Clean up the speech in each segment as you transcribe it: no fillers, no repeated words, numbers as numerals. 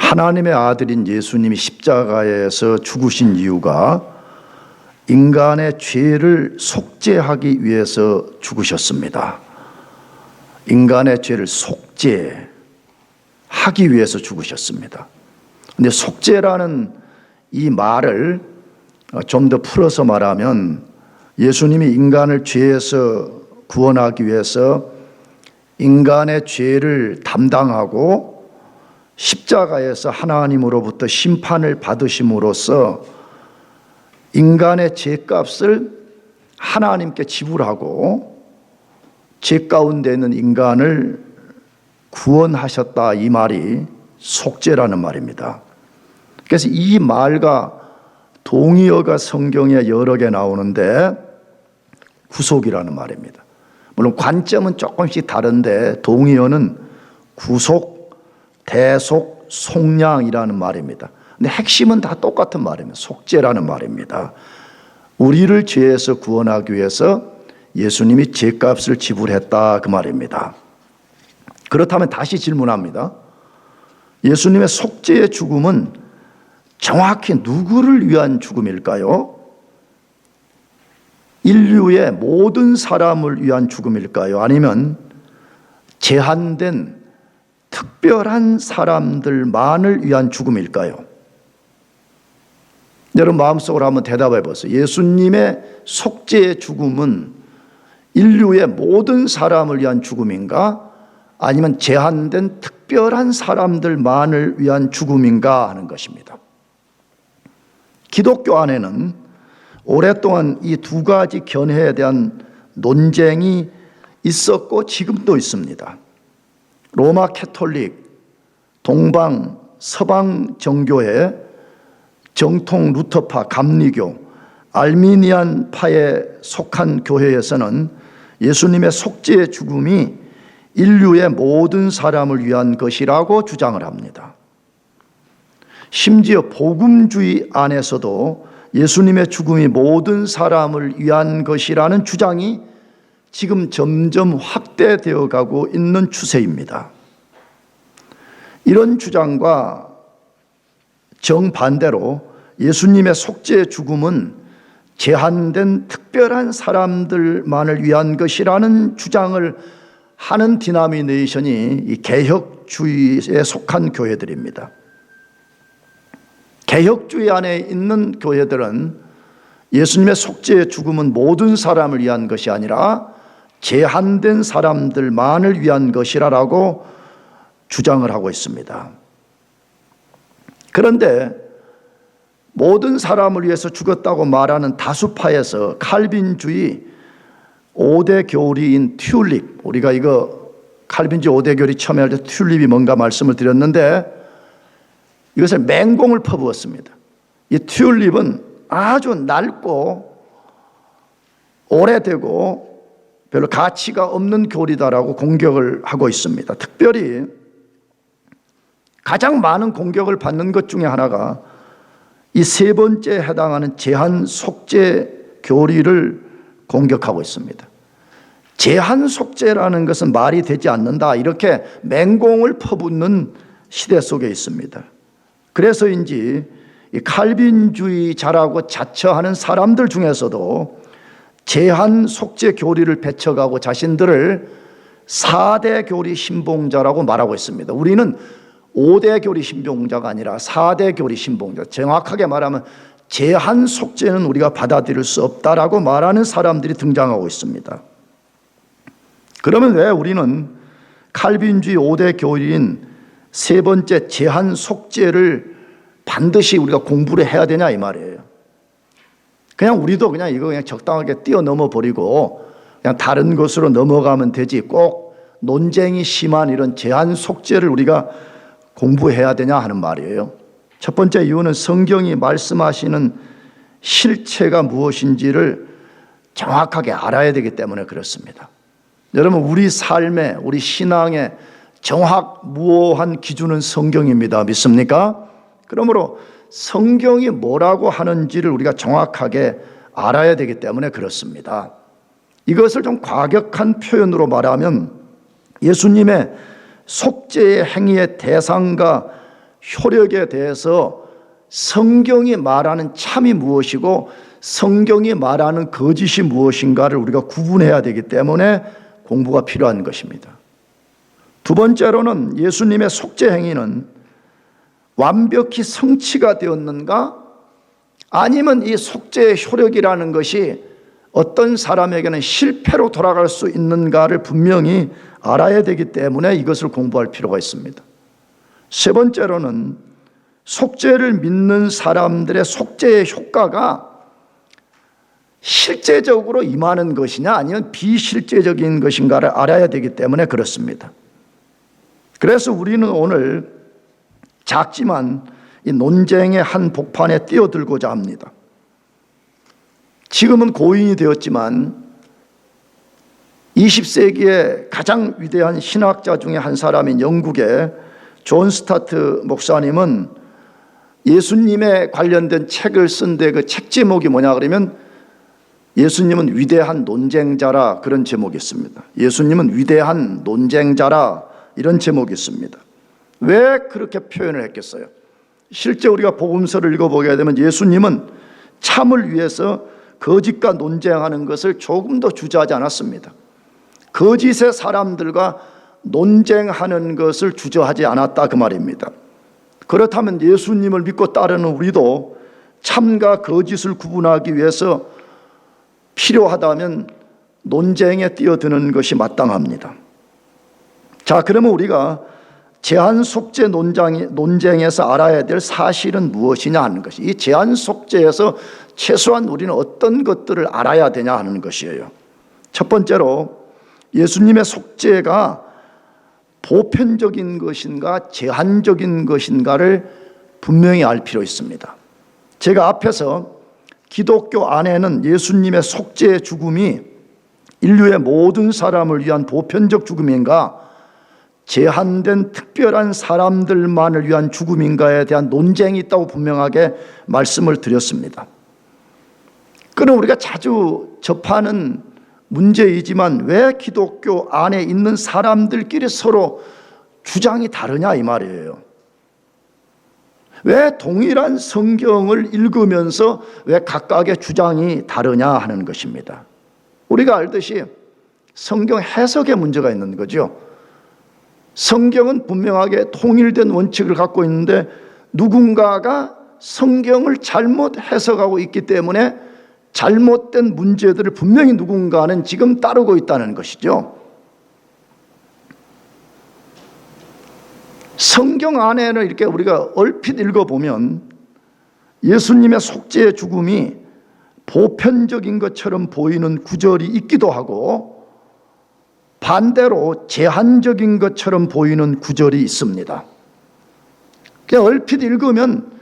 하나님의 아들인 예수님이 십자가에서 죽으신 이유가 인간의 죄를 속죄하기 위해서 죽으셨습니다. 인간의 죄를 속죄하기 위해서 죽으셨습니다. 근데 속죄라는 이 말을 좀 더 풀어서 말하면 예수님이 인간을 죄에서 구원하기 위해서 인간의 죄를 담당하고 십자가에서 하나님으로부터 심판을 받으심으로써 인간의 죄값을 하나님께 지불하고 죄 가운데 있는 인간을 구원하셨다, 이 말이 속죄라는 말입니다. 그래서 이 말과 동의어가 성경에 여러 개 나오는데 구속이라는 말입니다. 물론 관점은 조금씩 다른데 동의어는 구속, 대속, 속량이라는 말입니다. 근데 핵심은 다 똑같은 말입니다. 속죄라는 말입니다. 우리를 죄에서 구원하기 위해서 예수님이 죄값을 지불했다, 그 말입니다. 그렇다면 다시 질문합니다. 예수님의 속죄의 죽음은 정확히 누구를 위한 죽음일까요? 인류의 모든 사람을 위한 죽음일까요? 아니면 제한된 특별한 사람들만을 위한 죽음일까요? 여러분 마음속으로 한번 대답해 보세요. 예수님의 속죄의 죽음은 인류의 모든 사람을 위한 죽음인가? 아니면 제한된 특별한 사람들만을 위한 죽음인가 하는 것입니다. 기독교 안에는 오랫동안 이 두 가지 견해에 대한 논쟁이 있었고 지금도 있습니다. 로마 캐톨릭, 동방, 서방 정교회, 정통 루터파, 감리교, 알미니안파에 속한 교회에서는 예수님의 속죄의 죽음이 인류의 모든 사람을 위한 것이라고 주장을 합니다. 심지어 복음주의 안에서도 예수님의 죽음이 모든 사람을 위한 것이라는 주장이 지금 점점 확대되어 가고 있는 추세입니다. 이런 주장과 정반대로 예수님의 속죄의 죽음은 제한된 특별한 사람들만을 위한 것이라는 주장을 하는 디나미네이션이 이 개혁주의에 속한 교회들입니다. 개혁주의 안에 있는 교회들은 예수님의 속죄의 죽음은 모든 사람을 위한 것이 아니라 제한된 사람들만을 위한 것이라고 주장을 하고 있습니다. 그런데 모든 사람을 위해서 죽었다고 말하는 다수파에서 칼빈주의 5대 교리인 튤립, 우리가 이거 칼빈주의 5대 교리 처음에 할 때 튤립이 뭔가 말씀을 드렸는데 이것을 맹공을 퍼부었습니다. 이 튤립은 아주 낡고 오래되고 별로 가치가 없는 교리다라고 공격을 하고 있습니다. 특별히 가장 많은 공격을 받는 것 중에 하나가 이 세 번째에 해당하는 제한 속죄 교리를 공격하고 있습니다. 제한 속죄라는 것은 말이 되지 않는다, 이렇게 맹공을 퍼붓는 시대 속에 있습니다. 그래서인지 이 칼빈주의자라고 자처하는 사람들 중에서도 제한 속죄 교리를 배척하고 자신들을 4대 교리 신봉자라고 말하고 있습니다. 우리는 5대 교리 신봉자가 아니라 4대 교리 신봉자, 정확하게 말하면 제한 속죄는 우리가 받아들일 수 없다라고 말하는 사람들이 등장하고 있습니다. 그러면 왜 우리는 칼빈주의 5대 교리인 세 번째 제한 속죄를 반드시 우리가 공부를 해야 되냐, 이 말이에요. 그냥 우리도 그냥 이거 그냥 적당하게 뛰어넘어 버리고 그냥 다른 것으로 넘어가면 되지, 꼭 논쟁이 심한 이런 제한 속죄를 우리가 공부해야 되냐 하는 말이에요. 첫 번째 이유는 성경이 말씀하시는 실체가 무엇인지를 정확하게 알아야 되기 때문에 그렇습니다. 여러분, 우리 삶에, 우리 신앙의 정확무오한 기준은 성경입니다. 믿습니까? 그러므로 성경이 뭐라고 하는지를 우리가 정확하게 알아야 되기 때문에 그렇습니다. 이것을 좀 과격한 표현으로 말하면 예수님의 속죄의 행위의 대상과 효력에 대해서 성경이 말하는 참이 무엇이고 성경이 말하는 거짓이 무엇인가를 우리가 구분해야 되기 때문에 공부가 필요한 것입니다. 두 번째로는 예수님의 속죄 행위는 완벽히 성취가 되었는가, 아니면 이 속죄의 효력이라는 것이 어떤 사람에게는 실패로 돌아갈 수 있는가를 분명히 알아야 되기 때문에 이것을 공부할 필요가 있습니다. 세 번째로는 속죄를 믿는 사람들의 속죄의 효과가 실제적으로 임하는 것이냐 아니면 비실제적인 것인가를 알아야 되기 때문에 그렇습니다. 그래서 우리는 오늘 작지만 이 논쟁의 한 복판에 뛰어들고자 합니다. 지금은 고인이 되었지만 20세기의 가장 위대한 신학자 중에 한 사람인 영국의 존 스타트 목사님은 예수님에 관련된 책을 쓴데 그 책 제목이 뭐냐 그러면 예수님은 위대한 논쟁자라, 그런 제목이 있습니다. 예수님은 위대한 논쟁자라, 이런 제목이 있습니다. 왜 그렇게 표현을 했겠어요? 실제 우리가 복음서를 읽어보게 되면 예수님은 참을 위해서 거짓과 논쟁하는 것을 조금 더 주저하지 않았습니다. 거짓의 사람들과 논쟁하는 것을 주저하지 않았다, 그 말입니다. 그렇다면 예수님을 믿고 따르는 우리도 참과 거짓을 구분하기 위해서 필요하다면 논쟁에 뛰어드는 것이 마땅합니다. 자, 그러면 우리가 제한 속죄 논쟁에서 알아야 될 사실은 무엇이냐 하는 것이, 이 제한 속죄에서 최소한 우리는 어떤 것들을 알아야 되냐 하는 것이에요. 첫 번째로 예수님의 속죄가 보편적인 것인가 제한적인 것인가를 분명히 알 필요 있습니다. 제가 앞에서 기독교 안에는 예수님의 속죄의 죽음이 인류의 모든 사람을 위한 보편적 죽음인가 제한된 특별한 사람들만을 위한 죽음인가에 대한 논쟁이 있다고 분명하게 말씀을 드렸습니다. 그는 우리가 자주 접하는 문제이지만 왜 기독교 안에 있는 사람들끼리 서로 주장이 다르냐 이 말이에요. 왜 동일한 성경을 읽으면서 왜 각각의 주장이 다르냐 하는 것입니다. 우리가 알듯이 성경 해석에 문제가 있는 거죠. 성경은 분명하게 통일된 원칙을 갖고 있는데 누군가가 성경을 잘못 해석하고 있기 때문에 잘못된 문제들을 분명히 누군가는 지금 따르고 있다는 것이죠. 성경 안에는 이렇게 우리가 얼핏 읽어보면 예수님의 속죄의 죽음이 보편적인 것처럼 보이는 구절이 있기도 하고 반대로 제한적인 것처럼 보이는 구절이 있습니다. 그냥 얼핏 읽으면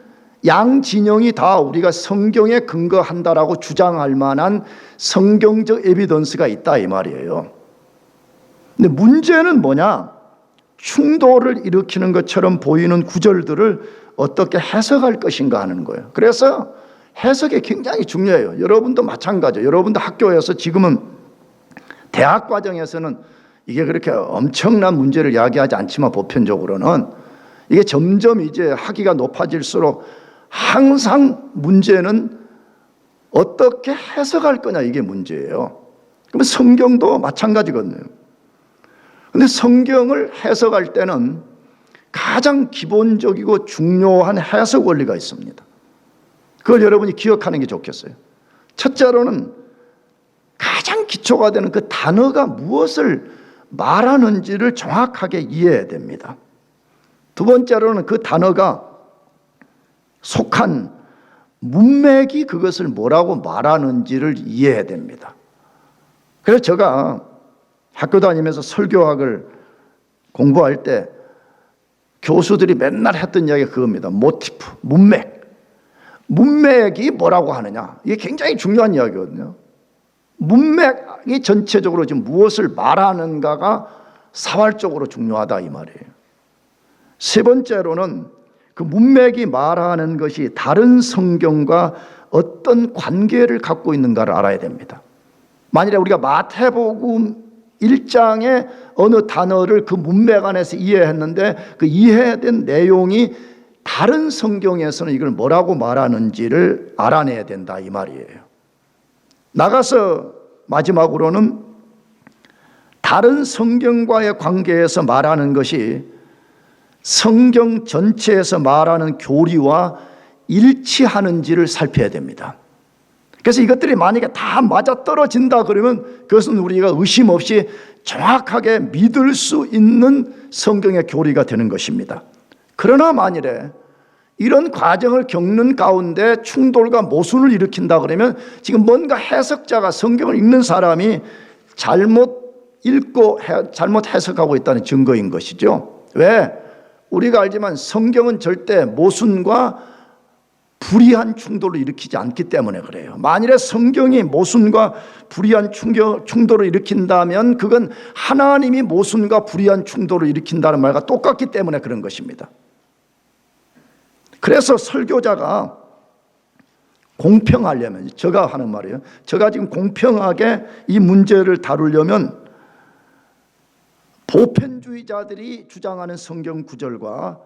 양 진영이 다 우리가 성경에 근거한다라고 주장할 만한 성경적 에비던스가 있다 이 말이에요. 근데 문제는 뭐냐? 충돌을 일으키는 것처럼 보이는 구절들을 어떻게 해석할 것인가 하는 거예요. 그래서 해석이 굉장히 중요해요. 여러분도 마찬가지예요. 여러분도 학교에서 지금은 대학 과정에서는 이게 그렇게 엄청난 문제를 야기하지 않지만 보편적으로는 이게 점점 이제 학위가 높아질수록 항상 문제는 어떻게 해석할 거냐 이게 문제예요. 그러면 성경도 마찬가지거든요. 그런데 성경을 해석할 때는 가장 기본적이고 중요한 해석 원리가 있습니다. 그걸 여러분이 기억하는 게 좋겠어요. 첫째로는 가장 기초가 되는 그 단어가 무엇을 말하는지를 정확하게 이해해야 됩니다. 두 번째로는 그 단어가 속한 문맥이 그것을 뭐라고 말하는지를 이해해야 됩니다. 그래서 제가 학교 다니면서 설교학을 공부할 때 교수들이 맨날 했던 이야기가 그겁니다. 모티프, 문맥. 문맥이 뭐라고 하느냐. 이게 굉장히 중요한 이야기거든요. 문맥이 전체적으로 지금 무엇을 말하는가가 사활적으로 중요하다 이 말이에요. 세 번째로는 그 문맥이 말하는 것이 다른 성경과 어떤 관계를 갖고 있는가를 알아야 됩니다. 만일에 우리가 마태복음 1장의 어느 단어를 그 문맥 안에서 이해했는데 그 이해된 내용이 다른 성경에서는 이걸 뭐라고 말하는지를 알아내야 된다 이 말이에요. 나가서 마지막으로는 다른 성경과의 관계에서 말하는 것이 성경 전체에서 말하는 교리와 일치하는지를 살펴야 됩니다. 그래서 이것들이 만약에 다 맞아떨어진다 그러면 그것은 우리가 의심 없이 정확하게 믿을 수 있는 성경의 교리가 되는 것입니다. 그러나 만일에 이런 과정을 겪는 가운데 충돌과 모순을 일으킨다 그러면 지금 뭔가 해석자가, 성경을 읽는 사람이 잘못 읽고 잘못 해석하고 있다는 증거인 것이죠. 왜? 우리가 알지만 성경은 절대 모순과 불이한 충돌을 일으키지 않기 때문에 그래요. 만일에 성경이 모순과 불이한 충돌을 일으킨다면 그건 하나님이 모순과 불이한 충돌을 일으킨다는 말과 똑같기 때문에 그런 것입니다. 그래서 설교자가 공평하려면, 제가 하는 말이에요. 제가 지금 공평하게 이 문제를 다루려면 보편주의자들이 주장하는 성경 구절과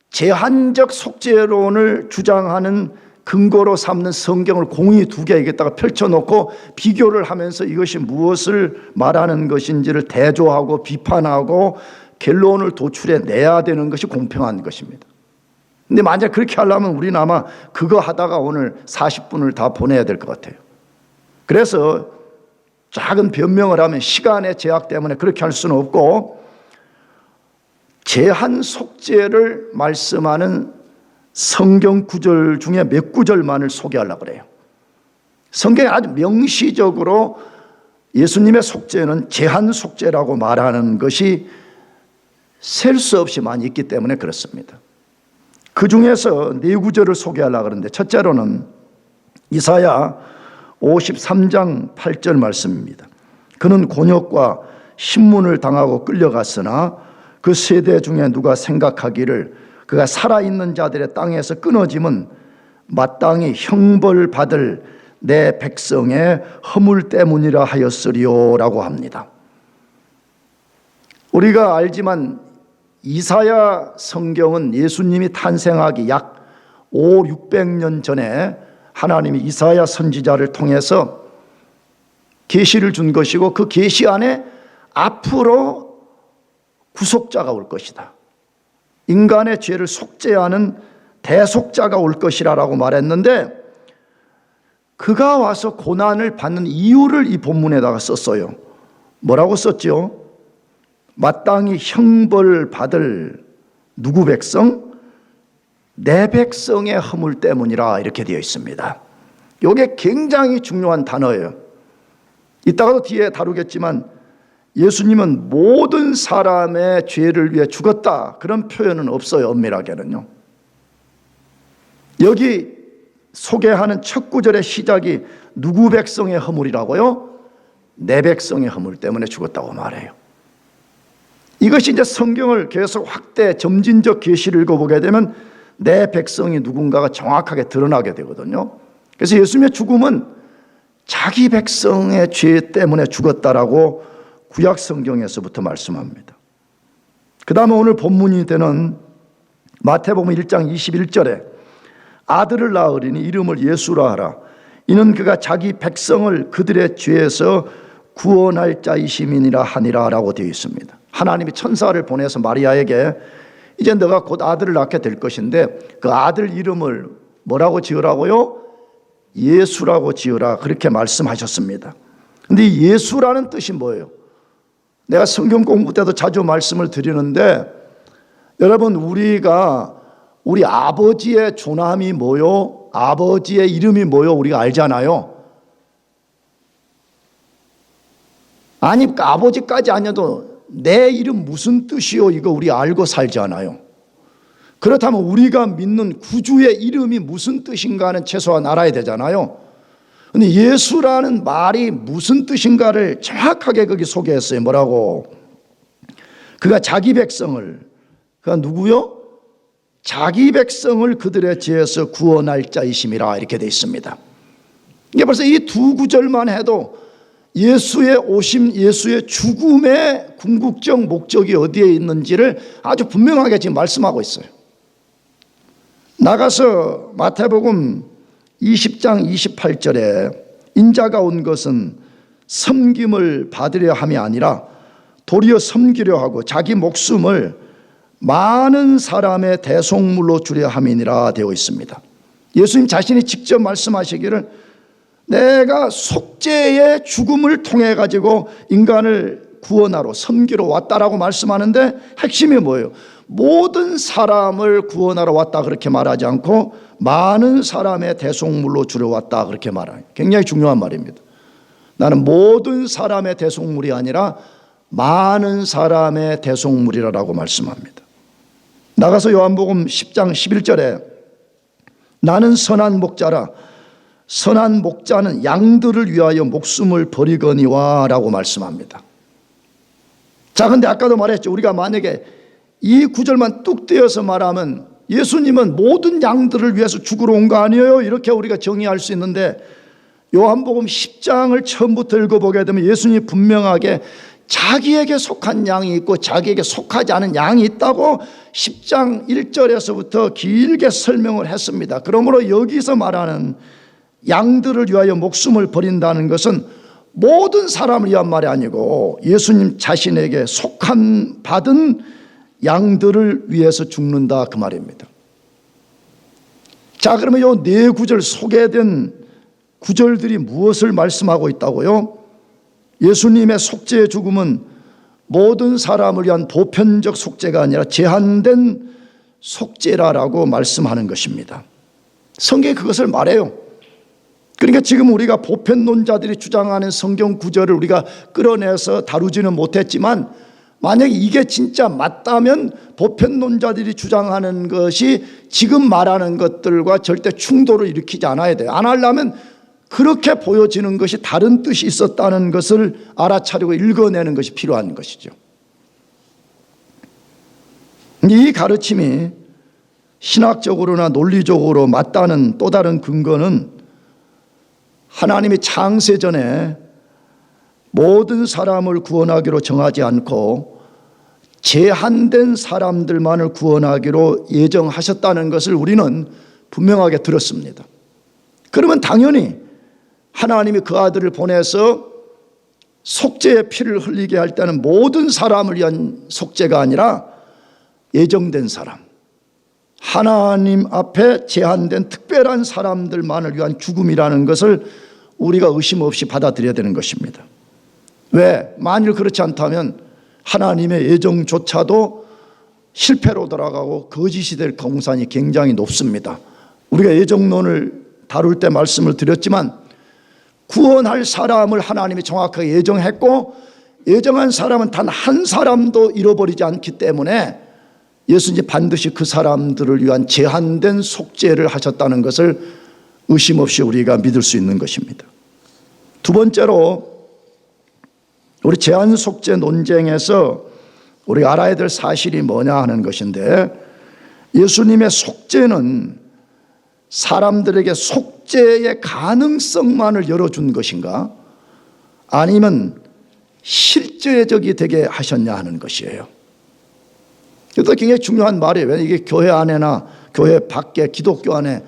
제한적 속죄론을 주장하는 근거로 삼는 성경을 공의 두 개에다가 펼쳐놓고 비교를 하면서 이것이 무엇을 말하는 것인지를 대조하고 비판하고 결론을 도출해 내야 되는 것이 공평한 것입니다. 근데 만약 그렇게 하려면 우리는 아마 그거 하다가 오늘 40분을 다 보내야 될 것 같아요. 그래서 작은 변명을 하면 시간의 제약 때문에 그렇게 할 수는 없고, 제한 속죄를 말씀하는 성경 구절 중에 몇 구절만을 소개하려고 그래요. 성경에 아주 명시적으로 예수님의 속죄는 제한 속죄라고 말하는 것이 셀 수 없이 많이 있기 때문에 그렇습니다. 그 중에서 네 구절을 소개하려고 하는데, 첫째로는 이사야 53장 8절 말씀입니다. 그는 곤욕과 신문을 당하고 끌려갔으나 그 세대 중에 누가 생각하기를 그가 살아있는 자들의 땅에서 끊어짐은 마땅히 형벌받을 내 백성의 허물 때문이라 하였으리요 라고 합니다. 우리가 알지만 이사야 성경은 예수님이 탄생하기 약 500~600년 전에 하나님이 이사야 선지자를 통해서 계시를 준 것이고, 그 계시 안에 앞으로 구속자가 올 것이다, 인간의 죄를 속죄하는 대속자가 올 것이라고 말했는데, 그가 와서 고난을 받는 이유를 이 본문에다가 썼어요. 뭐라고 썼죠? 마땅히 형벌받을 누구 백성? 내 백성의 허물 때문이라 이렇게 되어 있습니다. 이게 굉장히 중요한 단어예요. 이따가도 뒤에 다루겠지만 예수님은 모든 사람의 죄를 위해 죽었다, 그런 표현은 없어요. 엄밀하게는요. 여기 소개하는 첫 구절의 시작이 누구 백성의 허물이라고요? 내 백성의 허물 때문에 죽었다고 말해요. 이것이 이제 성경을 계속 확대 점진적 계시를 읽어보게 되면 내 백성이 누군가가 정확하게 드러나게 되거든요. 그래서 예수님의 죽음은 자기 백성의 죄 때문에 죽었다라고 구약 성경에서부터 말씀합니다. 그 다음에 오늘 본문이 되는 마태복음 1장 21절에 아들을 낳으리니 이름을 예수라 하라. 이는 그가 자기 백성을 그들의 죄에서 구원할 자이심이니라 하니라 라고 되어 있습니다. 하나님이 천사를 보내서 마리아에게 이제 너가 곧 아들을 낳게 될 것인데 그 아들 이름을 뭐라고 지으라고요? 예수라고 지으라, 그렇게 말씀하셨습니다. 근데 이 예수라는 뜻이 뭐예요? 내가 성경 공부 때도 자주 말씀을 드리는데, 여러분, 우리가 우리 아버지의 조남이 뭐요? 아버지의 이름이 뭐요? 우리가 알잖아요. 아니, 아버지까지 아니어도 내 이름 무슨 뜻이요? 이거 우리 알고 살잖아요. 그렇다면 우리가 믿는 구주의 이름이 무슨 뜻인가는 최소한 알아야 되잖아요. 근데 예수라는 말이 무슨 뜻인가를 정확하게 거기 소개했어요. 뭐라고? 그가 자기 백성을, 그가 누구요? 자기 백성을 그들의 죄에서 구원할 자이심이라 이렇게 되어 있습니다. 이게 벌써 이 두 구절만 해도 예수의 오심, 예수의 죽음의 궁극적 목적이 어디에 있는지를 아주 분명하게 지금 말씀하고 있어요. 나가서 마태복음 20장 28절에 인자가 온 것은 섬김을 받으려 함이 아니라 도리어 섬기려 하고 자기 목숨을 많은 사람의 대속물로 주려 함이니라 되어 있습니다. 예수님 자신이 직접 말씀하시기를 내가 속죄의 죽음을 통해 가지고 인간을 구원하러 섬기러 왔다라고 말씀하는데 핵심이 뭐예요? 모든 사람을 구원하러 왔다 그렇게 말하지 않고 많은 사람의 대속물로 주려 왔다 그렇게 말해요. 굉장히 중요한 말입니다. 나는 모든 사람의 대속물이 아니라 많은 사람의 대속물이라고 말씀합니다. 나가서 요한복음 10장 11절에 나는 선한 목자라 선한 목자는 양들을 위하여 목숨을 버리거니와 라고 말씀합니다. 자, 근데 아까도 말했죠. 우리가 만약에 이 구절만 뚝 떼어서 말하면 예수님은 모든 양들을 위해서 죽으러 온 거 아니에요? 이렇게 우리가 정의할 수 있는데 요한복음 10장을 처음부터 읽어보게 되면 예수님이 분명하게 자기에게 속한 양이 있고 자기에게 속하지 않은 양이 있다고 10장 1절에서부터 길게 설명을 했습니다. 그러므로 여기서 말하는 양들을 위하여 목숨을 버린다는 것은 모든 사람을 위한 말이 아니고 예수님 자신에게 속한 받은 양들을 위해서 죽는다 그 말입니다. 자, 그러면 이 네 구절 소개된 구절들이 무엇을 말씀하고 있다고요? 예수님의 속죄의 죽음은 모든 사람을 위한 보편적 속죄가 아니라 제한된 속죄라고 말씀하는 것입니다. 성경이 그것을 말해요. 그러니까 지금 우리가 보편론자들이 주장하는 성경 구절을 우리가 끌어내서 다루지는 못했지만 만약에 이게 진짜 맞다면 보편론자들이 주장하는 것이 지금 말하는 것들과 절대 충돌을 일으키지 않아야 돼요. 안 하려면 그렇게 보여지는 것이 다른 뜻이 있었다는 것을 알아차리고 읽어내는 것이 필요한 것이죠. 이 가르침이 신학적으로나 논리적으로 맞다는 또 다른 근거는 하나님이 창세전에 모든 사람을 구원하기로 정하지 않고 제한된 사람들만을 구원하기로 예정하셨다는 것을 우리는 분명하게 들었습니다. 그러면 당연히 하나님이 그 아들을 보내서 속죄의 피를 흘리게 할 때는 모든 사람을 위한 속죄가 아니라 예정된 사람, 하나님 앞에 제한된 특별한 사람들만을 위한 죽음이라는 것을 우리가 의심 없이 받아들여야 되는 것입니다. 왜? 만일 그렇지 않다면 하나님의 예정조차도 실패로 돌아가고 거짓이 될 공산이 굉장히 높습니다. 우리가 예정론을 다룰 때 말씀을 드렸지만 구원할 사람을 하나님이 정확하게 예정했고 예정한 사람은 단 한 사람도 잃어버리지 않기 때문에 예수님이 반드시 그 사람들을 위한 제한된 속죄를 하셨다는 것을 의심 없이 우리가 믿을 수 있는 것입니다. 두 번째로 우리 제한 속죄 논쟁에서 우리가 알아야 될 사실이 뭐냐 하는 것인데 예수님의 속죄는 사람들에게 속죄의 가능성만을 열어준 것인가 아니면 실제적이 되게 하셨냐 하는 것이에요. 이것도 굉장히 중요한 말이에요. 왜냐하면 이게 교회 안에나 교회 밖에 기독교 안에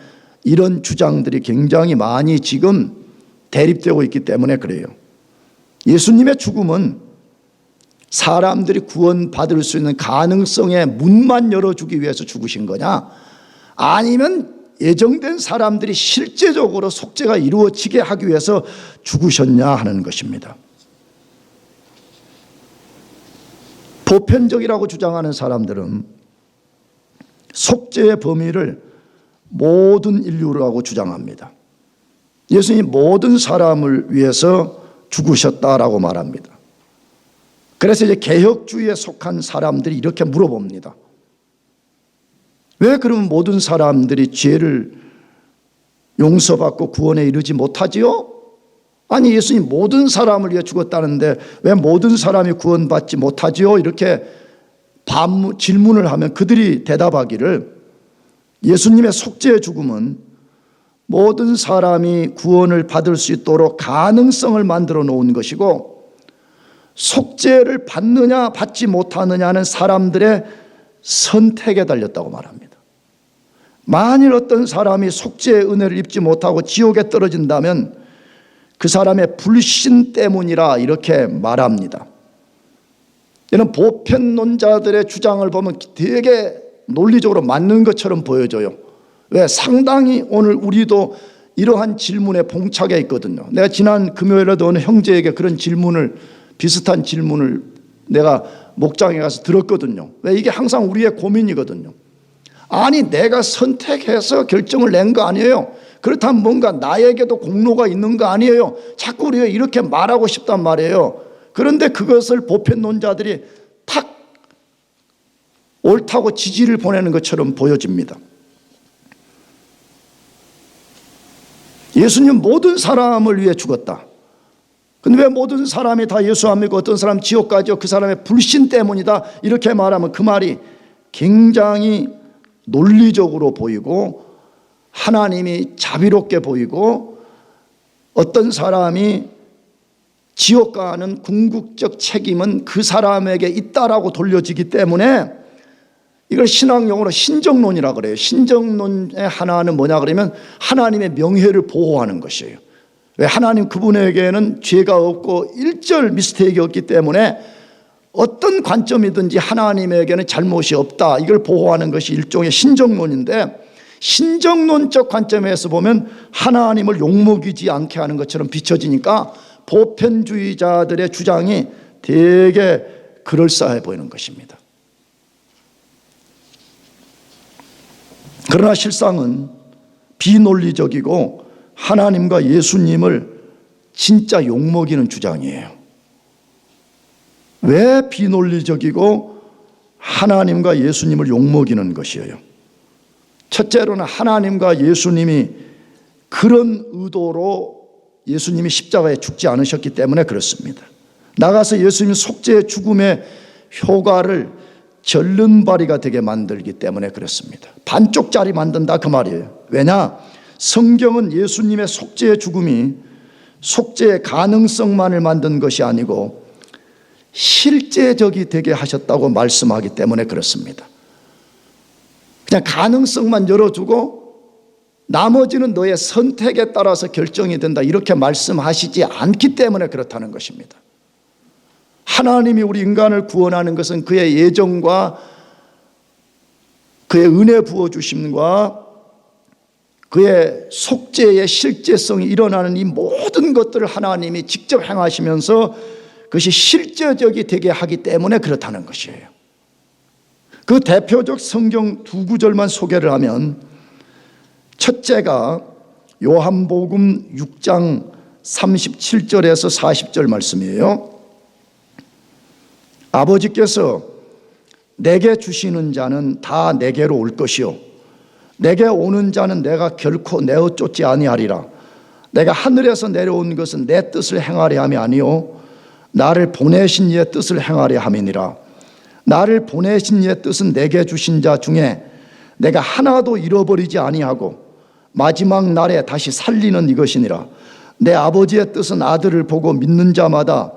이런 주장들이 굉장히 많이 지금 대립되고 있기 때문에 그래요. 예수님의 죽음은 사람들이 구원받을 수 있는 가능성의 문만 열어주기 위해서 죽으신 거냐 아니면 예정된 사람들이 실제적으로 속죄가 이루어지게 하기 위해서 죽으셨냐 하는 것입니다. 보편적이라고 주장하는 사람들은 속죄의 범위를 모든 인류라고 주장합니다. 예수님이 모든 사람을 위해서 죽으셨다라고 말합니다. 그래서 이제 개혁주의에 속한 사람들이 이렇게 물어봅니다. 왜 그러면 모든 사람들이 죄를 용서받고 구원에 이르지 못하지요? 아니 예수님 모든 사람을 위해 죽었다는데 왜 모든 사람이 구원받지 못하지요? 이렇게 질문을 하면 그들이 대답하기를 예수님의 속죄의 죽음은 모든 사람이 구원을 받을 수 있도록 가능성을 만들어 놓은 것이고 속죄를 받느냐 받지 못하느냐는 사람들의 선택에 달렸다고 말합니다. 만일 어떤 사람이 속죄의 은혜를 입지 못하고 지옥에 떨어진다면 그 사람의 불신 때문이라 이렇게 말합니다. 이런 보편론자들의 주장을 보면 되게 논리적으로 맞는 것처럼 보여져요. 왜? 상당히 오늘 우리도 이러한 질문에 봉착해 있거든요. 내가 지난 금요일에도 어느 형제에게 그런 비슷한 질문을 내가 목장에 가서 들었거든요. 왜? 이게 항상 우리의 고민이거든요. 아니, 내가 선택해서 결정을 낸 거 아니에요? 그렇다면 뭔가 나에게도 공로가 있는 거 아니에요? 자꾸 우리가 이렇게 말하고 싶단 말이에요. 그런데 그것을 보편론자들이 탁 옳다고 지지를 보내는 것처럼 보여집니다. 예수님 모든 사람을 위해 죽었다. 근데 왜 모든 사람이 다 예수 안 믿고 어떤 사람 지옥 가죠? 그 사람의 불신 때문이다. 이렇게 말하면 그 말이 굉장히 논리적으로 보이고 하나님이 자비롭게 보이고 어떤 사람이 지옥 가는 궁극적 책임은 그 사람에게 있다라고 돌려지기 때문에 이걸 신학용어로 신정론이라고 그래요. 신정론의 하나는 뭐냐 그러면 하나님의 명예를 보호하는 것이에요. 왜? 하나님 그분에게는 죄가 없고 일절 미스테이크가 없기 때문에 어떤 관점이든지 하나님에게는 잘못이 없다. 이걸 보호하는 것이 일종의 신정론인데 신정론적 관점에서 보면 하나님을 욕먹이지 않게 하는 것처럼 비춰지니까 보편주의자들의 주장이 되게 그럴싸해 보이는 것입니다. 그러나 실상은 비논리적이고 하나님과 예수님을 진짜 욕먹이는 주장이에요. 왜 비논리적이고 하나님과 예수님을 욕먹이는 것이에요? 첫째로는 하나님과 예수님이 그런 의도로 예수님이 십자가에 죽지 않으셨기 때문에 그렇습니다. 나가서 예수님 속죄의 죽음의 효과를 절름발이가 되게 만들기 때문에 그렇습니다. 반쪽짜리 만든다 그 말이에요. 왜냐? 성경은 예수님의 속죄의 죽음이 속죄의 가능성만을 만든 것이 아니고 실제적이 되게 하셨다고 말씀하기 때문에 그렇습니다. 그냥 가능성만 열어주고 나머지는 너의 선택에 따라서 결정이 된다 이렇게 말씀하시지 않기 때문에 그렇다는 것입니다. 하나님이 우리 인간을 구원하는 것은 그의 예정과 그의 은혜 부어주심과 그의 속죄의 실제성이 일어나는 이 모든 것들을 하나님이 직접 행하시면서 그것이 실제적이 되게 하기 때문에 그렇다는 것이에요. 그 대표적 성경 두 구절만 소개를 하면 첫째가 요한복음 6장 37절에서 40절 말씀이에요. 아버지께서 내게 주시는 자는 다 내게로 올 것이요 내게 오는 자는 내가 결코 내어 쫓지 아니하리라. 내가 하늘에서 내려온 것은 내 뜻을 행하려 함이 아니요 나를 보내신 이의 뜻을 행하려 함이니라. 나를 보내신 이의 뜻은 내게 주신 자 중에 내가 하나도 잃어버리지 아니하고 마지막 날에 다시 살리는 이것이니라. 내 아버지의 뜻은 아들을 보고 믿는 자마다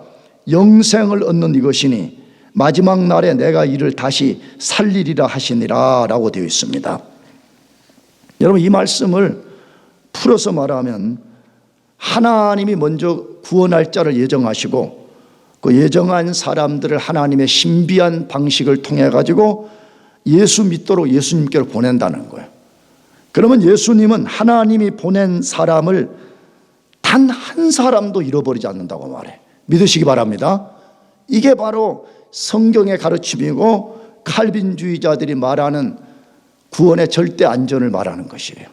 영생을 얻는 이것이니 마지막 날에 내가 이를 다시 살리리라 하시니라 라고 되어 있습니다. 여러분, 이 말씀을 풀어서 말하면 하나님이 먼저 구원할 자를 예정하시고 그 예정한 사람들을 하나님의 신비한 방식을 통해 가지고 예수 믿도록 예수님께로 보낸다는 거예요. 그러면 예수님은 하나님이 보낸 사람을 단 한 사람도 잃어버리지 않는다고 말해. 믿으시기 바랍니다. 이게 바로 성경의 가르침이고 칼빈주의자들이 말하는 구원의 절대 안전을 말하는 것이에요.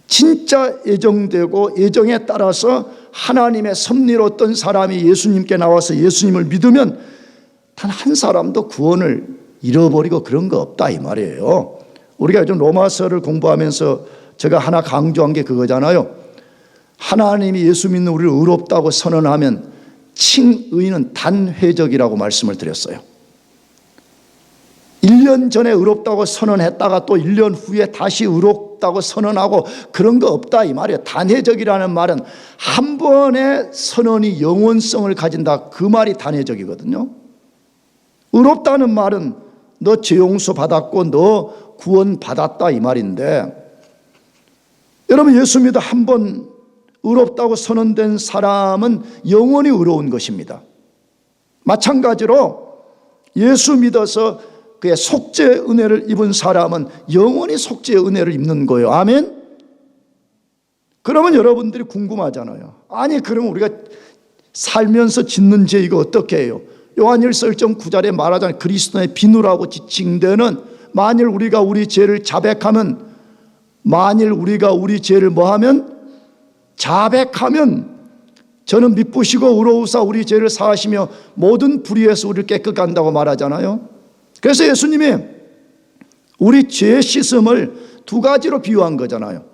진짜 예정되고 예정에 따라서 하나님의 섭리로 어떤 사람이 예수님께 나와서 예수님을 믿으면 단 한 사람도 구원을 잃어버리고 그런 거 없다 이 말이에요. 우리가 요즘 로마서를 공부하면서 제가 하나 강조한 게 그거잖아요. 하나님이 예수 믿는 우리를 의롭다고 선언하면 칭의는 단회적이라고 말씀을 드렸어요. 1년 전에 의롭다고 선언했다가 또 1년 후에 다시 의롭다고 선언하고 그런 거 없다 이 말이에요. 단회적이라는 말은 한 번의 선언이 영원성을 가진다 그 말이 단회적이거든요. 의롭다는 말은 너 죄 용서 받았고 너 구원받았다 이 말인데, 여러분 예수 믿어 한번 의롭다고 선언된 사람은 영원히 의로운 것입니다. 마찬가지로 예수 믿어서 그의 속죄의 은혜를 입은 사람은 영원히 속죄의 은혜를 입는 거예요. 아멘? 그러면 여러분들이 궁금하잖아요. 아니 그러면 우리가 살면서 짓는 죄 이거 어떻게 해요? 요한일서 1.9절에 말하자면 그리스도의 비누라고 지칭되는, 만일 우리가 우리 죄를 자백하면, 만일 우리가 우리 죄를 뭐하면? 자백하면 저는 미쁘시고 의로우사 우리 죄를 사하시며 모든 불의에서 우리를 깨끗게 한다고 말하잖아요. 그래서 예수님이 우리 죄 씻음을 두 가지로 비유한 거잖아요.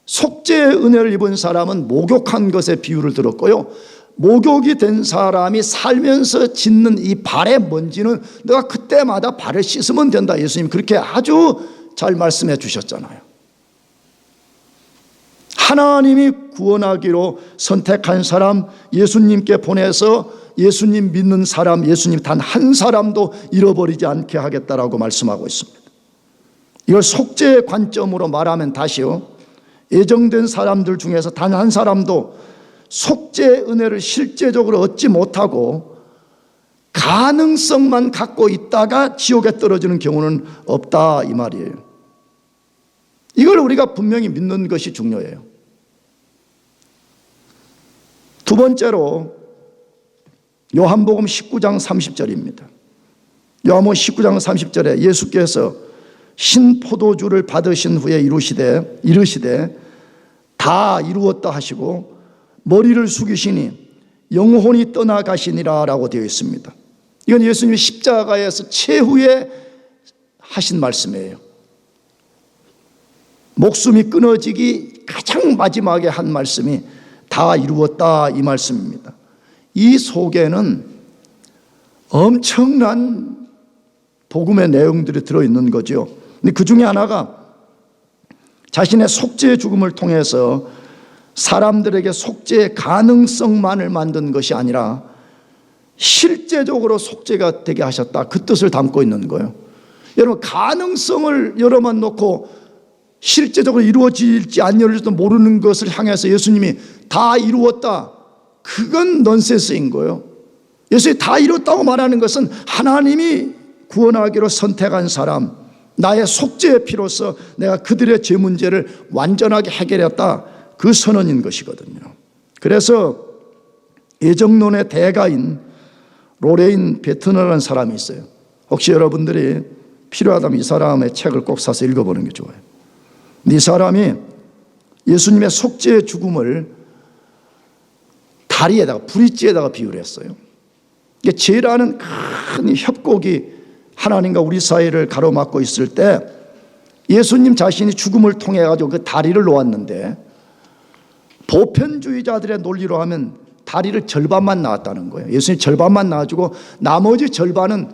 속죄의 은혜를 입은 사람은 목욕한 것에 비유를 들었고요, 목욕이 된 사람이 살면서 짓는 이 발의 먼지는 내가 그때마다 발을 씻으면 된다. 예수님 그렇게 아주 잘 말씀해 주셨잖아요. 하나님이 구원하기로 선택한 사람, 예수님께 보내서 예수님 믿는 사람, 예수님 단 한 사람도 잃어버리지 않게 하겠다라고 말씀하고 있습니다. 이걸 속죄의 관점으로 말하면 다시요, 예정된 사람들 중에서 단 한 사람도 속죄의 은혜를 실제적으로 얻지 못하고 가능성만 갖고 있다가 지옥에 떨어지는 경우는 없다 이 말이에요. 이걸 우리가 분명히 믿는 것이 중요해요. 두 번째로 요한복음 19장 30절입니다. 요한복음 19장 30절에 예수께서 신포도주를 받으신 후에 이르시되 다 이루었다 하시고 머리를 숙이시니 영혼이 떠나가시니라 라고 되어 있습니다. 이건 예수님이 십자가에서 최후에 하신 말씀이에요. 목숨이 끊어지기 가장 마지막에 한 말씀이 다 이루었다 이 말씀입니다. 이 속에는 엄청난 복음의 내용들이 들어있는 거죠. 근데 그 중에 하나가 자신의 속죄의 죽음을 통해서 사람들에게 속죄의 가능성만을 만든 것이 아니라 실제적으로 속죄가 되게 하셨다, 그 뜻을 담고 있는 거예요. 여러분 가능성을 열어만 놓고 실제적으로 이루어질지 안 이루어질지도 모르는 것을 향해서 예수님이 다 이루었다, 그건 넌센스인 거예요. 예수님이 다 이뤘다고 말하는 것은 하나님이 구원하기로 선택한 사람, 나의 속죄의 피로서 내가 그들의 죄 문제를 완전하게 해결했다, 그 선언인 것이거든요. 그래서 예정론의 대가인 로레인 베트너라는 사람이 있어요. 혹시 여러분들이 필요하다면 이 사람의 책을 꼭 사서 읽어보는 게 좋아요. 이 사람이 예수님의 속죄의 죽음을 다리에다가, 브릿지에다가 비유를 했어요. 이게 죄라는 큰 협곡이 하나님과 우리 사이를 가로막고 있을 때 예수님 자신이 죽음을 통해 가지고 그 다리를 놓았는데, 보편주의자들의 논리로 하면 다리를 절반만 낳았다는 거예요. 예수님 절반만 낳아주고 나머지 절반은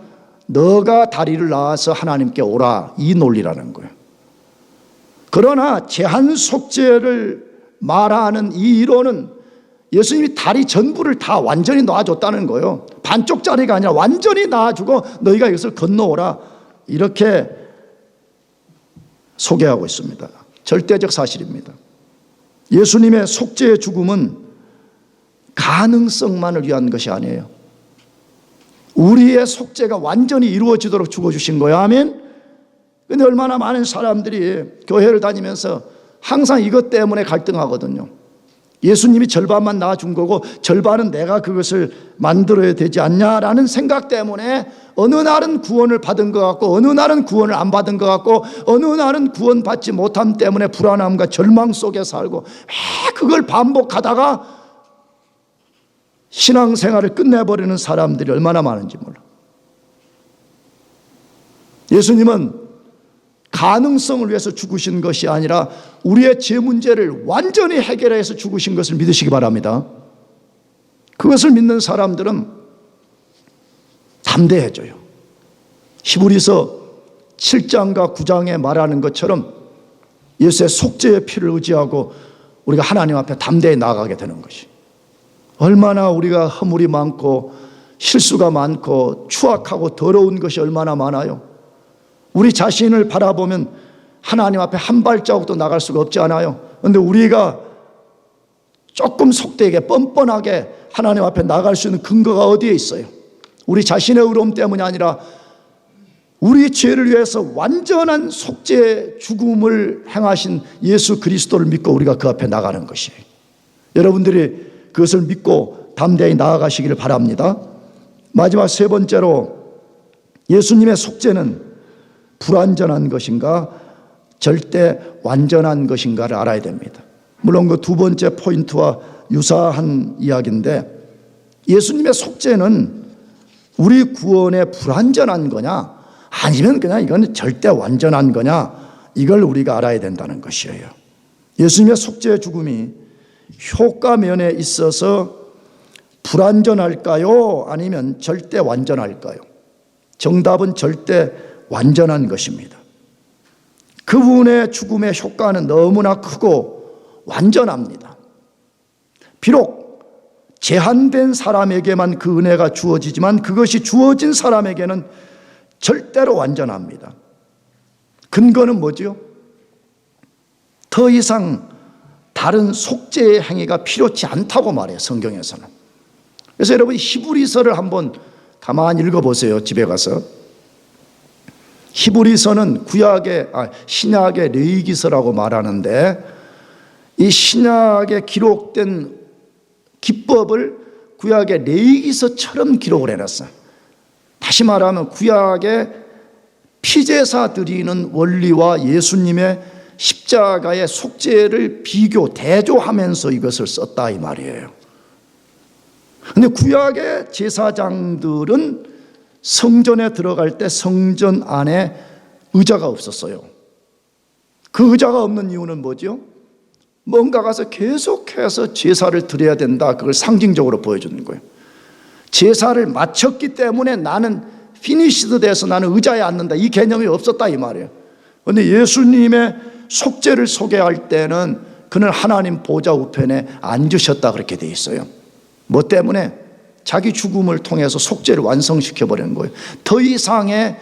너가 다리를 낳아서 하나님께 오라, 이 논리라는 거예요. 그러나 제한 속죄를 말하는 이 이론은 예수님이 다리 전부를 다 완전히 놔줬다는 거예요. 반쪽짜리가 아니라 완전히 놔주고 너희가 이것을 건너오라, 이렇게 소개하고 있습니다. 절대적 사실입니다. 예수님의 속죄의 죽음은 가능성만을 위한 것이 아니에요. 우리의 속죄가 완전히 이루어지도록 죽어주신 거예요. 아멘. 근데 얼마나 많은 사람들이 교회를 다니면서 항상 이것 때문에 갈등하거든요. 예수님이 절반만 낳아준 거고 절반은 내가 그것을 만들어야 되지 않냐라는 생각 때문에 어느 날은 구원을 받은 것 같고 어느 날은 구원을 안 받은 것 같고 어느 날은 구원받지 못함 때문에 불안함과 절망 속에 살고 그걸 반복하다가 신앙생활을 끝내버리는 사람들이 얼마나 많은지 몰라. 예수님은 가능성을 위해서 죽으신 것이 아니라 우리의 죄 문제를 완전히 해결해서 죽으신 것을 믿으시기 바랍니다. 그것을 믿는 사람들은 담대해져요. 히브리서 7장과 9장에 말하는 것처럼 예수의 속죄의 피를 의지하고 우리가 하나님 앞에 담대히 나아가게 되는 것이, 얼마나 우리가 허물이 많고 실수가 많고 추악하고 더러운 것이 얼마나 많아요. 우리 자신을 바라보면 하나님 앞에 한 발자국도 나갈 수가 없지 않아요? 그런데 우리가 조금 속되게 뻔뻔하게 하나님 앞에 나갈 수 있는 근거가 어디에 있어요? 우리 자신의 의로움 때문이 아니라 우리 죄를 위해서 완전한 속죄 죽음을 행하신 예수 그리스도를 믿고 우리가 그 앞에 나가는 것이에요. 여러분들이 그것을 믿고 담대히 나아가시기를 바랍니다. 마지막 세 번째로, 예수님의 속죄는 불완전한 것인가 절대 완전한 것인가를 알아야 됩니다. 물론 그 두 번째 포인트와 유사한 이야기인데, 예수님의 속죄는 우리 구원에 불완전한 거냐 아니면 그냥 이건 절대 완전한 거냐, 이걸 우리가 알아야 된다는 것이에요. 예수님의 속죄의 죽음이 효과 면에 있어서 불완전할까요? 아니면 절대 완전할까요? 정답은 절대 완전한 것입니다. 그분의 죽음의 효과는 너무나 크고 완전합니다. 비록 제한된 사람에게만 그 은혜가 주어지지만 그것이 주어진 사람에게는 절대로 완전합니다. 근거는 뭐죠? 더 이상 다른 속죄의 행위가 필요치 않다고 말해요, 성경에서는. 그래서 여러분 히브리서를 한번 가만히 읽어보세요, 집에 가서. 히브리서는 신약의 레위기서라고 말하는데, 이 신약에 기록된 기법을 구약의 레위기서처럼 기록을 해놨어요. 다시 말하면 구약의 피제사 드리는 원리와 예수님의 십자가의 속죄를 대조하면서 이것을 썼다 이 말이에요. 그런데 구약의 제사장들은 성전에 들어갈 때 성전 안에 의자가 없었어요. 그 의자가 없는 이유는 뭐죠? 뭔가 가서 계속해서 제사를 드려야 된다, 그걸 상징적으로 보여주는 거예요. 제사를 마쳤기 때문에 나는 피니시드 돼서 나는 의자에 앉는다, 이 개념이 없었다 이 말이에요. 그런데 예수님의 속죄를 소개할 때는 그는 하나님 보좌 우편에 앉으셨다 그렇게 돼 있어요. 뭐 때문에? 자기 죽음을 통해서 속죄를 완성시켜버리는 거예요. 더 이상의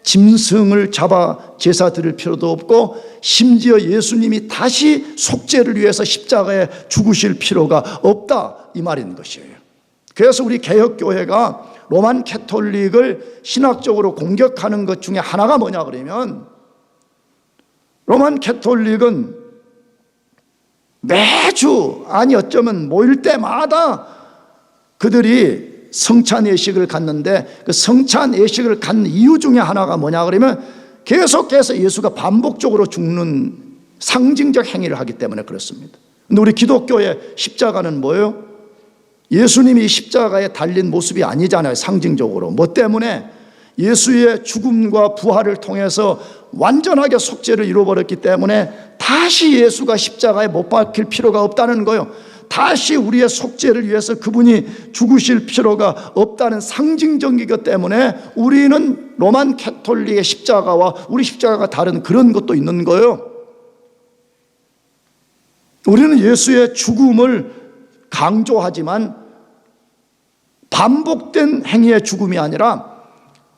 짐승을 잡아 제사 드릴 필요도 없고, 심지어 예수님이 다시 속죄를 위해서 십자가에 죽으실 필요가 없다 이 말인 것이에요. 그래서 우리 개혁교회가 로만 캐톨릭을 신학적으로 공격하는 것 중에 하나가 뭐냐 그러면, 로만 캐톨릭은 매주, 아니 어쩌면 모일 때마다 그들이 성찬 예식을 갖는데, 그 성찬 예식을 갖는 이유 중에 하나가 뭐냐 그러면 계속해서 예수가 반복적으로 죽는 상징적 행위를 하기 때문에 그렇습니다. 근데 우리 기독교의 십자가는 뭐예요? 예수님이 십자가에 달린 모습이 아니잖아요, 상징적으로. 뭐 때문에? 예수의 죽음과 부활을 통해서 완전하게 속죄를 이루어버렸기 때문에 다시 예수가 십자가에 못 박힐 필요가 없다는 거예요. 다시 우리의 속죄를 위해서 그분이 죽으실 필요가 없다는 상징적이기 때문에 우리는 로만 캐톨릭의 십자가와 우리 십자가가 다른 그런 것도 있는 거예요. 우리는 예수의 죽음을 강조하지만 반복된 행위의 죽음이 아니라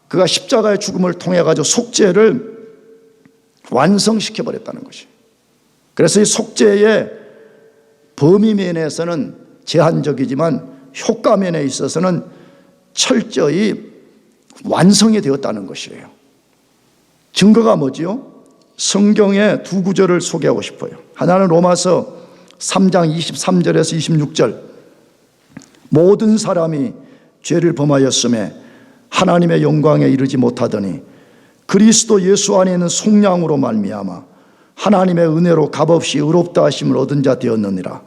그가 십자가의 죽음을 통해 가지고 속죄를 완성시켜버렸다는 것이에요. 그래서 이 속죄의 범위 면에서는 제한적이지만 효과 면에 있어서는 철저히 완성이 되었다는 것이에요. 증거가 뭐지요? 성경의 두 구절을 소개하고 싶어요. 하나는 로마서 3장 23절에서 26절. 모든 사람이 죄를 범하였음에 하나님의 영광에 이르지 못하더니 그리스도 예수 안에 있는 속량으로 말미암아 하나님의 은혜로 값없이 의롭다 하심을 얻은 자 되었느니라.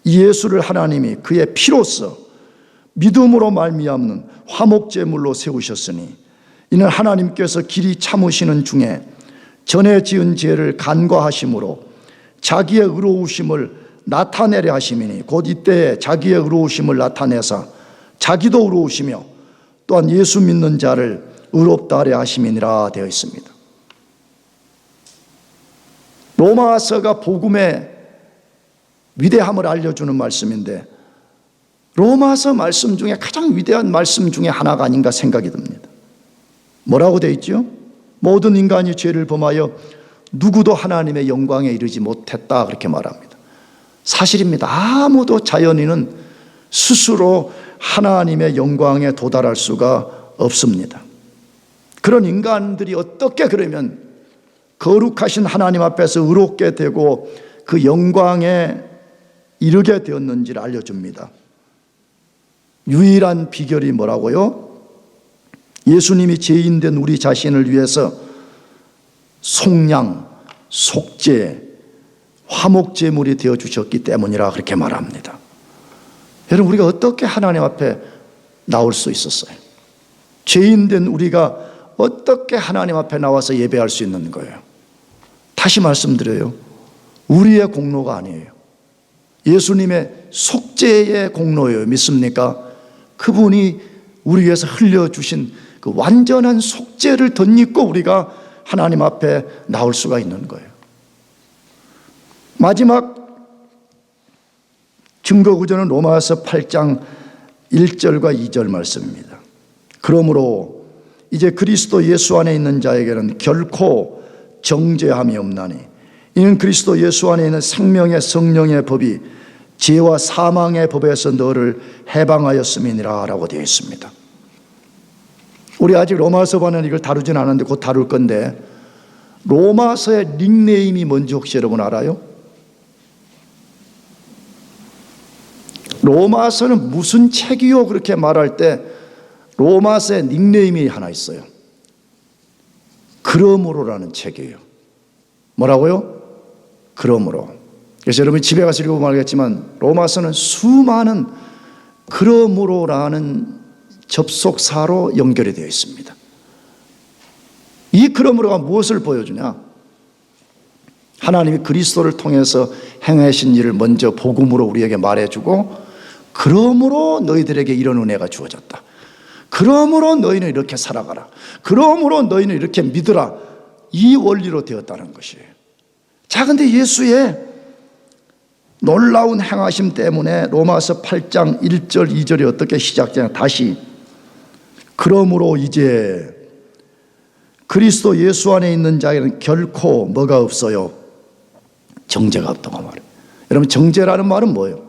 이 예수를 하나님이 그의 피로써 믿음으로 말미암는 화목제물로 세우셨으니 이는 하나님께서 길이 참으시는 중에 전에 지은 죄를 간과하심으로 자기의 의로우심을 나타내려 하심이니 곧 이때에 자기의 의로우심을 나타내사 자기도 의로우시며 또한 예수 믿는 자를 의롭다 하려 하심이니라 되어 있습니다. 로마서가 복음의 위대함을 알려주는 말씀인데, 로마서 말씀 중에 가장 위대한 말씀 중에 하나가 아닌가 생각이 듭니다. 뭐라고 되어 있죠? 모든 인간이 죄를 범하여 누구도 하나님의 영광에 이르지 못했다 그렇게 말합니다. 사실입니다. 아무도 자연인은 스스로 하나님의 영광에 도달할 수가 없습니다. 그런 인간들이 어떻게 그러면 거룩하신 하나님 앞에서 의롭게 되고 그 영광에 이르게 되었는지를 알려줍니다. 유일한 비결이 뭐라고요? 예수님이 죄인된 우리 자신을 위해서 속량, 속죄, 화목제물이 되어주셨기 때문이라 그렇게 말합니다. 여러분, 우리가 어떻게 하나님 앞에 나올 수 있었어요? 죄인된 우리가 어떻게 하나님 앞에 나와서 예배할 수 있는 거예요? 다시 말씀드려요. 우리의 공로가 아니에요. 예수님의 속죄의 공로예요. 믿습니까? 그분이 우리 위해서 흘려주신 그 완전한 속죄를 덧입고 우리가 하나님 앞에 나올 수가 있는 거예요. 마지막 증거 구절은 로마서 8장 1절과 2절 말씀입니다. 그러므로 이제 그리스도 예수 안에 있는 자에게는 결코 정죄함이 없나니 이는 그리스도 예수 안에 있는 생명의 성령의 법이 죄와 사망의 법에서 너를 해방하였음이니라 라고 되어 있습니다. 우리 아직 로마서반은 이걸 다루진 않았는데 곧 다룰 건데, 로마서의 닉네임이 뭔지 혹시 여러분 알아요? 로마서는 무슨 책이요? 그렇게 말할 때 로마서의 닉네임이 하나 있어요. 그러므로라는 책이에요. 뭐라고요? 그러므로. 그래서 여러분이 집에 가서 읽어보면 알겠지만 로마서는 수많은 그러므로라는 접속사로 연결이 되어 있습니다. 이 그러므로가 무엇을 보여주냐? 하나님이 그리스도를 통해서 행하신 일을 먼저 복음으로 우리에게 말해주고, 그러므로 너희들에게 이런 은혜가 주어졌다. 그러므로 너희는 이렇게 살아가라. 그러므로 너희는 이렇게 믿으라. 이 원리로 되었다는 것이에요. 자, 근데 예수의 놀라운 행하심 때문에 로마서 8장 1절 2절이 어떻게 시작되냐? 다시 그러므로 이제 그리스도 예수 안에 있는 자에게는 결코 뭐가 없어요? 정죄가 없다고 말해요. 여러분, 정죄라는 말은 뭐예요?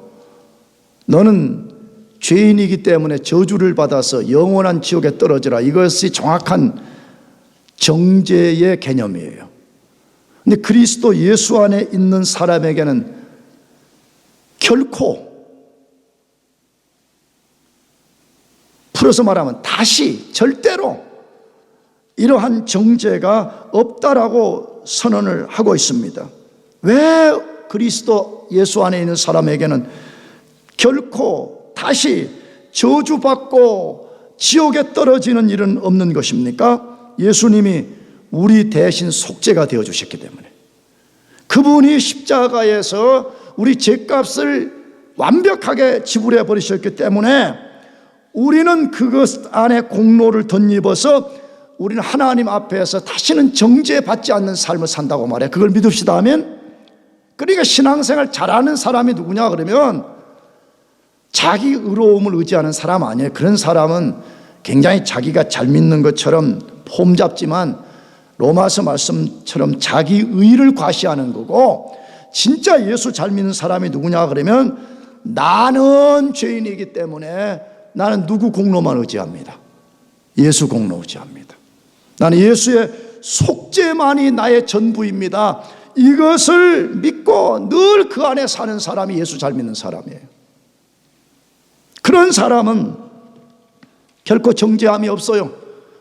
너는 죄인이기 때문에 저주를 받아서 영원한 지옥에 떨어지라. 이것이 정확한 정죄의 개념이에요. 근데 그리스도 예수 안에 있는 사람에게는 결코, 풀어서 말하면 다시 절대로 이러한 정죄가 없다라고 선언을 하고 있습니다. 왜 그리스도 예수 안에 있는 사람에게는 결코 다시 저주받고 지옥에 떨어지는 일은 없는 것입니까? 예수님이 우리 대신 속죄가 되어 주셨기 때문에, 그분이 십자가에서 우리 죄값을 완벽하게 지불해 버리셨기 때문에 우리는 그것 안에 공로를 덧입어서 우리는 하나님 앞에서 다시는 정죄받지 않는 삶을 산다고 말해요. 그걸 믿읍시다 하면, 그러니까 신앙생활 잘하는 사람이 누구냐 그러면 자기 의로움을 의지하는 사람 아니에요. 그런 사람은 굉장히 자기가 잘 믿는 것처럼 폼 잡지만 로마서 말씀처럼 자기 의를 과시하는 거고, 진짜 예수 잘 믿는 사람이 누구냐 그러면 나는 죄인이기 때문에 나는 누구 공로만 의지합니다. 예수 공로 의지합니다. 나는 예수의 속죄만이 나의 전부입니다. 이것을 믿고 늘 그 안에 사는 사람이 예수 잘 믿는 사람이에요. 그런 사람은 결코 정죄함이 없어요.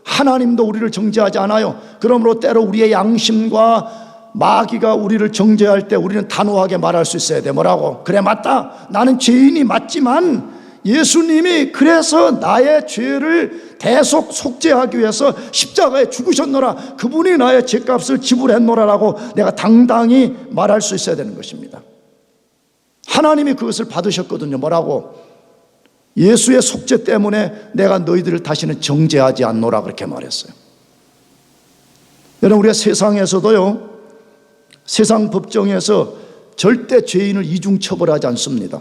하나님도 우리를 정죄하지 않아요. 그러므로 때로 우리의 양심과 마귀가 우리를 정죄할 때 우리는 단호하게 말할 수 있어야 돼. 뭐라고? 그래, 맞다. 나는 죄인이 맞지만 예수님이 그래서 나의 죄를 대속 속죄하기 위해서 십자가에 죽으셨노라. 그분이 나의 죄값을 지불했노라라고 내가 당당히 말할 수 있어야 되는 것입니다. 하나님이 그것을 받으셨거든요. 뭐라고? 예수의 속죄 때문에 내가 너희들을 다시는 정죄하지 않노라 그렇게 말했어요. 여러분, 우리가 세상에서도요, 세상 법정에서 절대 죄인을 이중처벌하지 않습니다.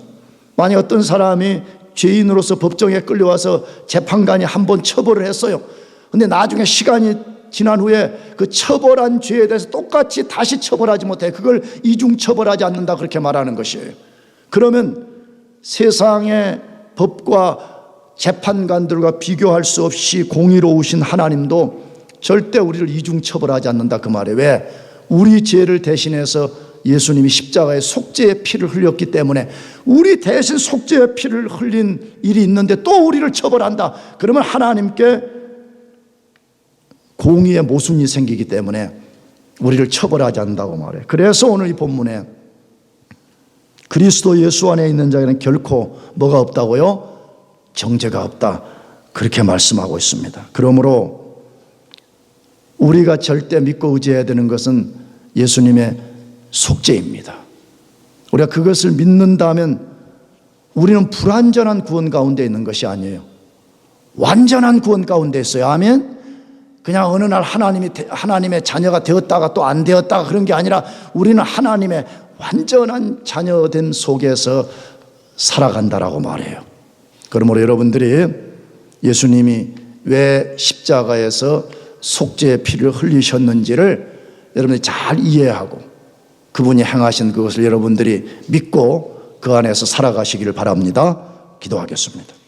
만약 어떤 사람이 죄인으로서 법정에 끌려와서 재판관이 한 번 처벌을 했어요. 근데 나중에 시간이 지난 후에 그 처벌한 죄에 대해서 똑같이 다시 처벌하지 못해. 그걸 이중 처벌하지 않는다 그렇게 말하는 것이에요. 그러면 세상의 법과 재판관들과 비교할 수 없이 공의로우신 하나님도 절대 우리를 이중 처벌하지 않는다 그 말이에요. 왜? 우리 죄를 대신해서 예수님이 십자가에 속죄의 피를 흘렸기 때문에 우리 대신 속죄의 피를 흘린 일이 있는데 또 우리를 처벌한다. 그러면 하나님께 공의의 모순이 생기기 때문에 우리를 처벌하지 않는다고 말해요. 그래서 오늘 이 본문에 그리스도 예수 안에 있는 자에는 결코 뭐가 없다고요? 정죄가 없다. 그렇게 말씀하고 있습니다. 그러므로 우리가 절대 믿고 의지해야 되는 것은 예수님의 속죄입니다. 우리가 그것을 믿는다면 우리는 불완전한 구원 가운데 있는 것이 아니에요. 완전한 구원 가운데 있어요. 아멘? 그냥 어느 날 하나님의 자녀가 되었다가 또 안 되었다가 그런 게 아니라 우리는 하나님의 완전한 자녀됨 속에서 살아간다라고 말해요. 그러므로 여러분들이 예수님이 왜 십자가에서 속죄의 피를 흘리셨는지를 여러분들이 잘 이해하고 그분이 행하신 그것을 여러분들이 믿고 그 안에서 살아가시기를 바랍니다. 기도하겠습니다.